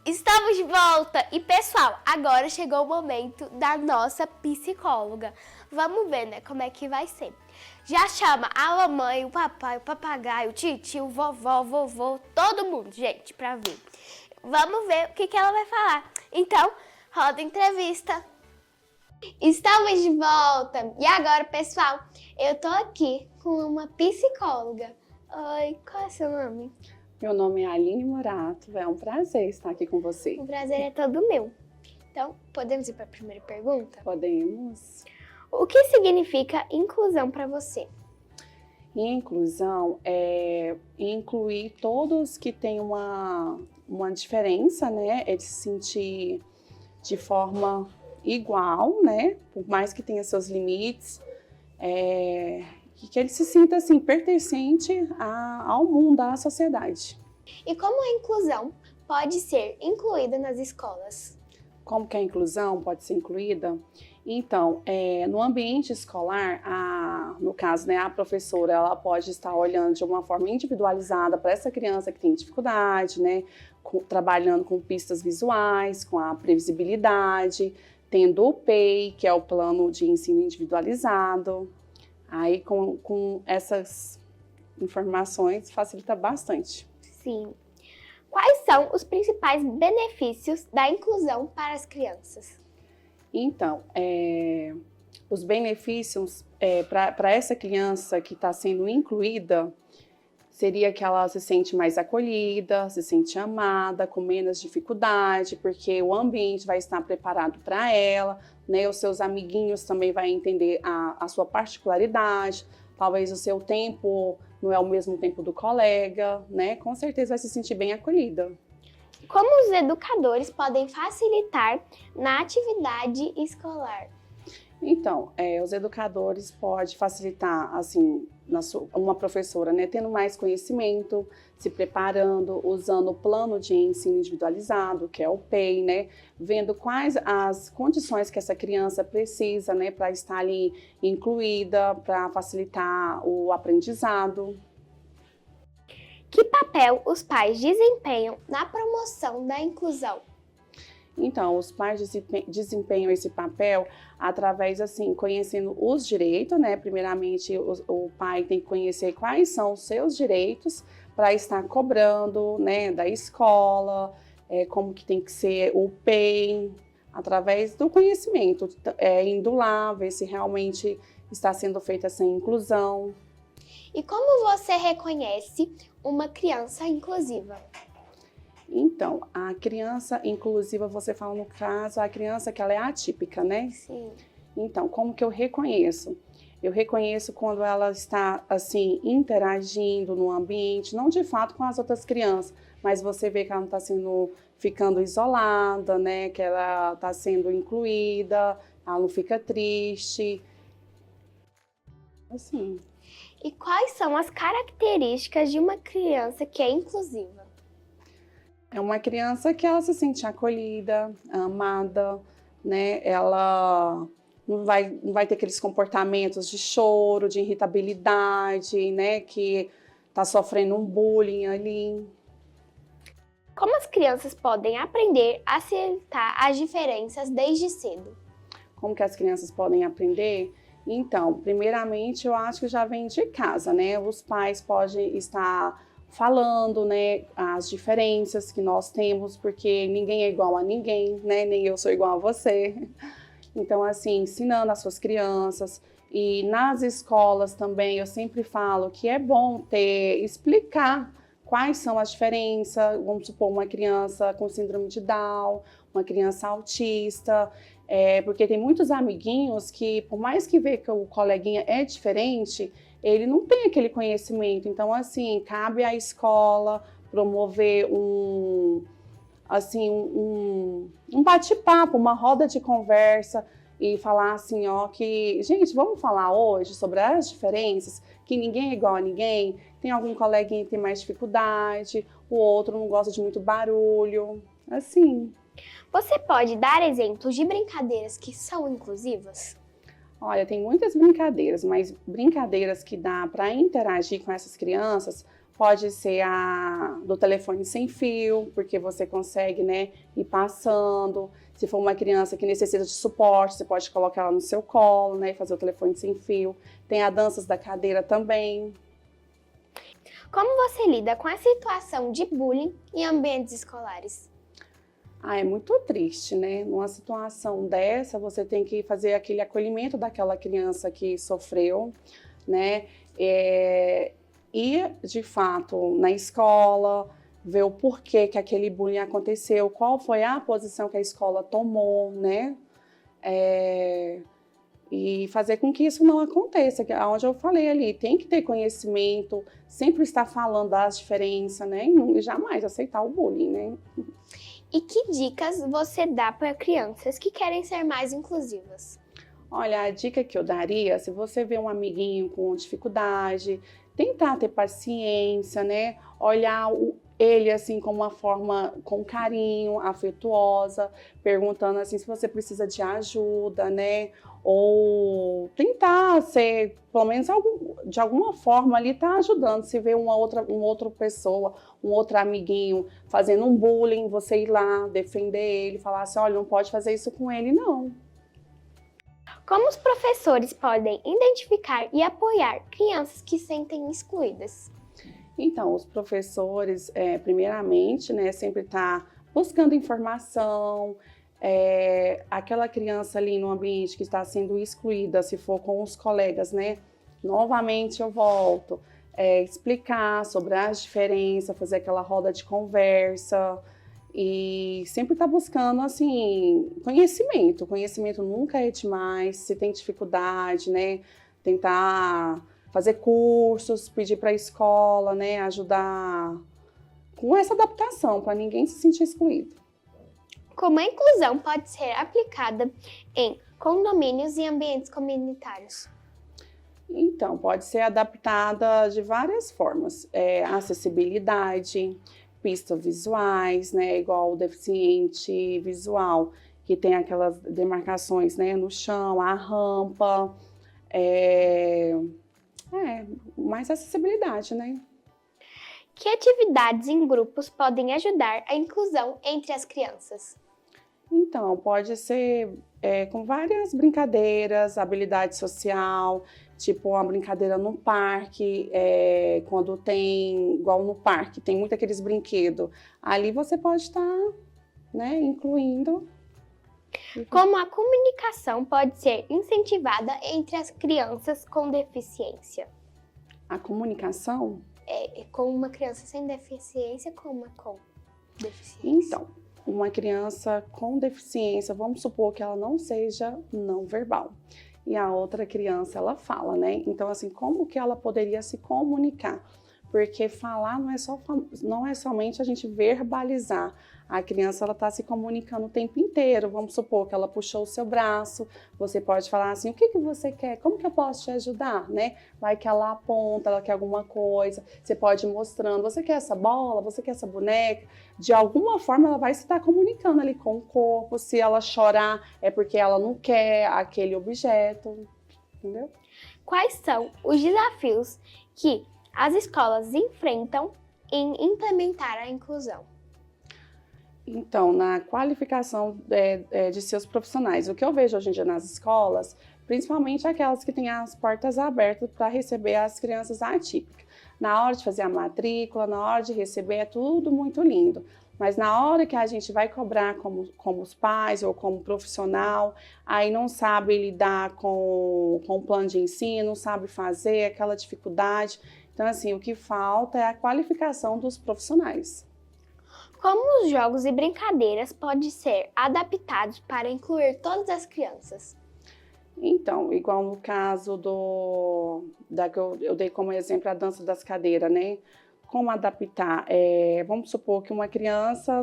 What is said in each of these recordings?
Estamos de volta! E pessoal, agora chegou o momento da nossa psicóloga. Vamos ver, né, como é que vai ser. Já chama a mamãe, o papai, o papagaio, o titio, o vovó, o vovô, todo mundo, gente, pra vir. Vamos ver o que ela vai falar. Então, roda a entrevista. Estamos de volta! E agora, pessoal, eu tô aqui com uma psicóloga. Oi, qual é o seu nome? Meu nome é Aline Morato, é um prazer estar aqui com você. O prazer é todo meu. Então, podemos ir para a primeira pergunta? Podemos. O que significa inclusão para você? Inclusão é incluir todos que têm uma diferença, né? É de se sentir de forma igual, né? Por mais que tenha seus limites, que ele se sinta assim, pertencente ao mundo, à sociedade. E como a inclusão pode ser incluída nas escolas? Como que a inclusão pode ser incluída? Então, no ambiente escolar, no caso, né, a professora ela pode estar olhando de uma forma individualizada para essa criança que tem dificuldade, né, trabalhando com pistas visuais, com a previsibilidade, tendo o PEI, que é o Plano de Ensino Individualizado. Aí, com essas informações, facilita bastante. Sim. Quais são os principais benefícios da inclusão para as crianças? Então, os benefícios para essa criança que está sendo incluída seria que ela se sente mais acolhida, se sente amada, com menos dificuldade, porque o ambiente vai estar preparado para ela, né? Os seus amiguinhos também vão entender a sua particularidade, talvez o seu tempo não é o mesmo tempo do colega, né? Com certeza vai se sentir bem acolhida. Como os educadores podem facilitar na atividade escolar? Então, os educadores podem facilitar, assim, uma professora, né, tendo mais conhecimento, se preparando, usando o plano de ensino individualizado, que é o PEI, né, vendo quais as condições que essa criança precisa, né, para estar ali incluída, para facilitar o aprendizado. Que papel os pais desempenham na promoção da inclusão? Então, os pais desempenham esse papel através, assim, conhecendo os direitos, né? Primeiramente, o pai tem que conhecer quais são os seus direitos para estar cobrando, né, da escola, como que tem que ser o PEI, através do conhecimento, indo lá, ver se realmente está sendo feita essa inclusão. E como você reconhece uma criança inclusiva? Então, a criança inclusiva, você fala no caso, a criança que ela é atípica, né? Sim. Então, como que eu reconheço? Eu reconheço quando ela está, assim, interagindo no ambiente, não de fato com as outras crianças, mas você vê que ela não está ficando isolada, né? Que ela está sendo incluída, ela não fica triste, assim. E quais são as características de uma criança que é inclusiva? É uma criança que ela se sente acolhida, amada, né? Ela não vai ter aqueles comportamentos de choro, de irritabilidade, né? Que está sofrendo um bullying ali. Como as crianças podem aprender a aceitar as diferenças desde cedo? Como que as crianças podem aprender? Então, primeiramente, eu acho que já vem de casa, né? Os pais podem estar falando, né, as diferenças que nós temos, porque ninguém é igual a ninguém, né? Nem eu sou igual a você. Então, assim, ensinando as suas crianças. E nas escolas também, eu sempre falo que é bom explicar quais são as diferenças. Vamos supor, uma criança com síndrome de Down, uma criança autista, porque tem muitos amiguinhos que, por mais que vê que o coleguinha é diferente, ele não tem aquele conhecimento. Então, assim, cabe à escola promover um bate-papo, uma roda de conversa e falar assim, ó, que, gente, vamos falar hoje sobre as diferenças, que ninguém é igual a ninguém, tem algum coleguinha que tem mais dificuldade, o outro não gosta de muito barulho, assim. Você pode dar exemplos de brincadeiras que são inclusivas? Olha, tem muitas brincadeiras, mas brincadeiras que dá para interagir com essas crianças pode ser a do telefone sem fio, porque você consegue, né, ir passando. Se for uma criança que necessita de suporte, você pode colocar ela no seu colo, né, e fazer o telefone sem fio. Tem a danças da cadeira também. Como você lida com a situação de bullying em ambientes escolares? É muito triste, né? Numa situação dessa, você tem que fazer aquele acolhimento daquela criança que sofreu, né? Ir, de fato, na escola, ver o porquê que aquele bullying aconteceu, qual foi a posição que a escola tomou, né? E fazer com que isso não aconteça, que é onde eu falei ali, tem que ter conhecimento, sempre estar falando das diferenças, né? E jamais aceitar o bullying, né? E que dicas você dá para crianças que querem ser mais inclusivas? Olha, a dica que eu daria, se você vê um amiguinho com dificuldade, tentar ter paciência, né? Olhar ele assim com uma forma, com carinho, afetuosa, perguntando assim se você precisa de ajuda, né? Ou tentar ser, pelo menos de alguma forma ali tá ajudando. Se vê uma outra pessoa, um outro amiguinho fazendo um bullying, você ir lá defender ele, falar assim, olha, não pode fazer isso com ele, não. Como os professores podem identificar e apoiar crianças que se sentem excluídas? Então, os professores, primeiramente, né, sempre tá buscando informação, aquela criança ali no ambiente que está sendo excluída, se for com os colegas, né, novamente eu volto, explicar sobre as diferenças, fazer aquela roda de conversa e sempre tá buscando, assim, conhecimento. Conhecimento nunca é demais, se tem dificuldade, né, tentar fazer cursos, pedir para a escola, né, ajudar com essa adaptação, para ninguém se sentir excluído. Como a inclusão pode ser aplicada em condomínios e ambientes comunitários? Então, pode ser adaptada de várias formas. Acessibilidade, pistas visuais, né, igual o deficiente visual, que tem aquelas demarcações, né, no chão, a rampa, mais acessibilidade, né? Que atividades em grupos podem ajudar a inclusão entre as crianças? Então, pode ser com várias brincadeiras, habilidade social, tipo uma brincadeira no parque, quando tem, igual no parque, tem muito aqueles brinquedos. Ali você pode estar, né, incluindo. Como a comunicação pode ser incentivada entre as crianças com deficiência? A comunicação? Com uma criança sem deficiência, com uma com deficiência? Então, uma criança com deficiência, vamos supor que ela não seja não verbal. E a outra criança, ela fala, né? Então, assim, como que ela poderia se comunicar? Porque falar não é somente a gente verbalizar. A criança, ela está se comunicando o tempo inteiro. Vamos supor que ela puxou o seu braço, você pode falar assim, o que você quer? Como que eu posso te ajudar, né? Vai que ela aponta, ela quer alguma coisa, você pode ir mostrando, você quer essa bola, você quer essa boneca? De alguma forma, ela vai se estar comunicando ali com o corpo. Se ela chorar, é porque ela não quer aquele objeto, entendeu? Quais são os desafios que as escolas enfrentam em implementar a inclusão? Então, na qualificação de seus profissionais, o que eu vejo hoje em dia nas escolas, principalmente aquelas que têm as portas abertas para receber as crianças atípicas. Na hora de fazer a matrícula, na hora de receber, é tudo muito lindo. Mas na hora que a gente vai cobrar como os pais ou como profissional, aí não sabe lidar com o plano de ensino, não sabe fazer, aquela dificuldade. Então, assim, o que falta é a qualificação dos profissionais. Como os jogos e brincadeiras podem ser adaptados para incluir todas as crianças? Então, igual no caso da que eu dei como exemplo a dança das cadeiras, né? Como adaptar? Vamos supor que uma criança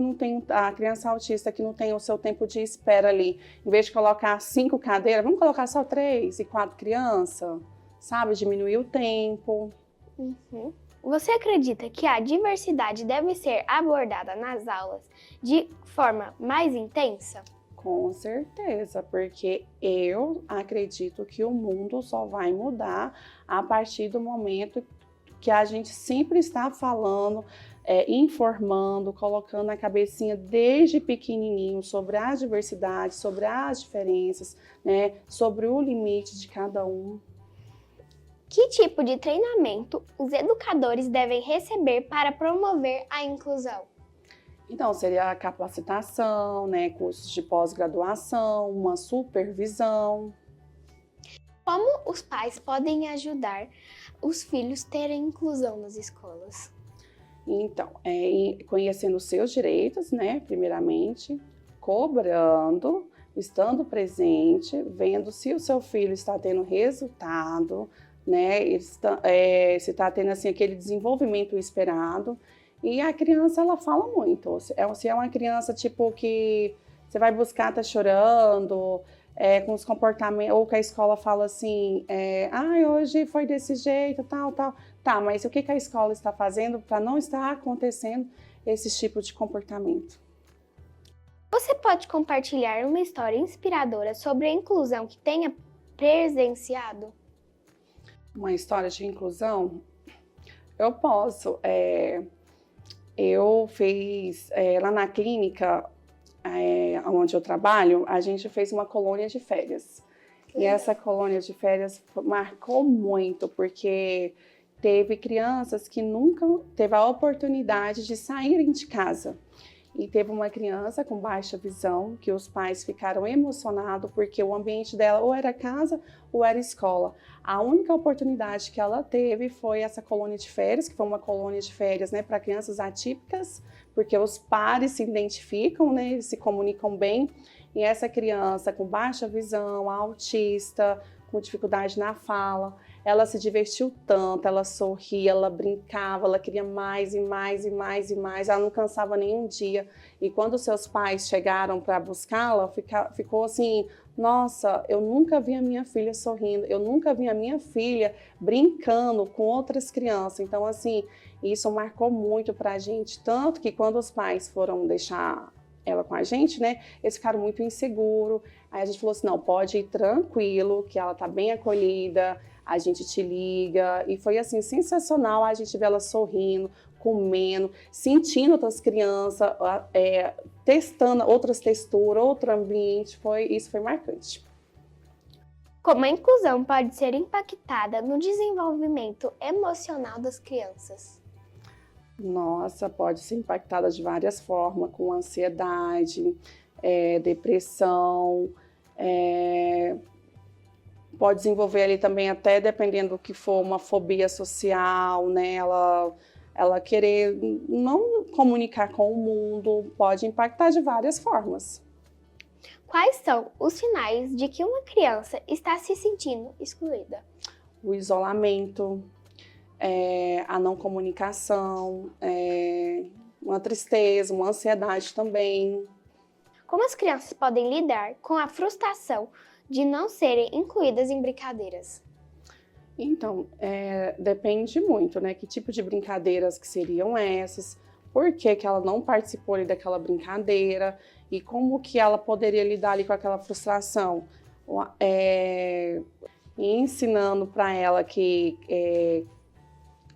a criança autista que não tem o seu tempo de espera ali. Em vez de colocar 5 cadeiras, vamos colocar só 3 e 4 crianças, sabe? Diminuir o tempo. Uhum. Você acredita que a diversidade deve ser abordada nas aulas de forma mais intensa? Com certeza, porque eu acredito que o mundo só vai mudar a partir do momento que a gente sempre está falando, informando, colocando na cabecinha desde pequenininho sobre as diversidades, sobre as diferenças, né, sobre o limite de cada um. Que tipo de treinamento os educadores devem receber para promover a inclusão? Então, seria a capacitação, né, cursos de pós-graduação, uma supervisão. Como os pais podem ajudar os filhos a terem inclusão nas escolas? Então, conhecendo os seus direitos, né, primeiramente, cobrando, estando presente, vendo se o seu filho está tendo resultado, né, se está tendo assim, aquele desenvolvimento esperado. E a criança, ela fala muito. Se é uma criança tipo que você vai buscar, tá chorando, com os comportamentos, ou que a escola fala assim, hoje foi desse jeito, tal, tal. Tá, mas o que a escola está fazendo para não estar acontecendo esse tipo de comportamento? Você pode compartilhar uma história inspiradora sobre a inclusão que tenha presenciado? Uma história de inclusão? Eu posso. Eu fiz, lá na clínica, onde eu trabalho, a gente fez uma colônia de férias. E essa colônia de férias marcou muito, porque teve crianças que nunca teve a oportunidade de saírem de casa. E teve uma criança com baixa visão, que os pais ficaram emocionados, porque o ambiente dela ou era casa ou era escola. A única oportunidade que ela teve foi essa colônia de férias, que foi uma colônia de férias, né, para crianças atípicas, porque os pares se identificam, né, eles se comunicam bem. E essa criança com baixa visão, autista, com dificuldade na fala, ela se divertiu tanto, ela sorria, ela brincava, ela queria mais e mais e mais e mais, ela não cansava nenhum dia. E quando seus pais chegaram para buscá-la, ficou assim, nossa, eu nunca vi a minha filha sorrindo, eu nunca vi a minha filha brincando com outras crianças. Então, assim, isso marcou muito para a gente, tanto que quando os pais foram deixar ela com a gente, né, eles ficaram muito inseguros. Aí a gente falou assim, não, pode ir tranquilo, que ela tá bem acolhida, a gente te liga. E foi assim, sensacional a gente ver ela sorrindo, comendo, sentindo outras crianças, testando outras texturas, outro ambiente, isso foi marcante. Como a inclusão pode ser impactada no desenvolvimento emocional das crianças? Nossa, pode ser impactada de várias formas, com ansiedade, depressão, pode desenvolver ali também, até dependendo do que for, uma fobia social, né? Ela querer não comunicar com o mundo, pode impactar de várias formas. Quais são os sinais de que uma criança está se sentindo excluída? O isolamento, a não comunicação, uma tristeza, uma ansiedade também. Como as crianças podem lidar com a frustração de não serem incluídas em brincadeiras? Então, depende muito, né? Que tipo de brincadeiras que seriam essas, por que que ela não participou ali daquela brincadeira e como que ela poderia lidar ali com aquela frustração. Ensinando para ela que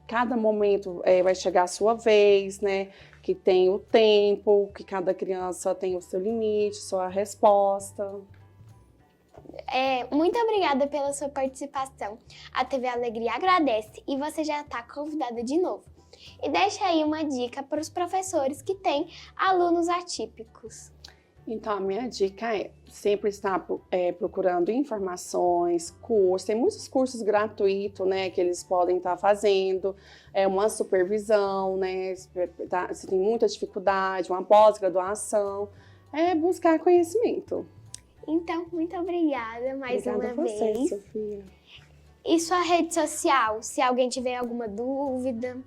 cada momento vai chegar a sua vez, né? Que tem o tempo, que cada criança tem o seu limite, sua resposta. Muito obrigada pela sua participação. A TV Alegria agradece e você já está convidada de novo. E deixa aí uma dica para os professores que têm alunos atípicos. Então, a minha dica é sempre estar procurando informações, cursos. Tem muitos cursos gratuitos, né, que eles podem estar fazendo. Uma supervisão, né, se tem muita dificuldade, uma pós-graduação. Buscar conhecimento. Então, muito obrigada mais uma Obrigada a você, vez. Sofia. E sua rede social, se alguém tiver alguma dúvida?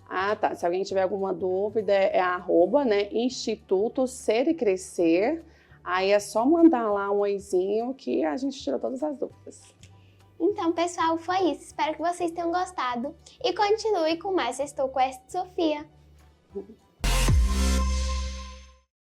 Tá. Se alguém tiver alguma dúvida, @ Instituto Ser e Crescer. Aí é só mandar lá um oizinho que a gente tira todas as dúvidas. Então, pessoal, foi isso. Espero que vocês tenham gostado. E continue com mais Estou com esta Sofia.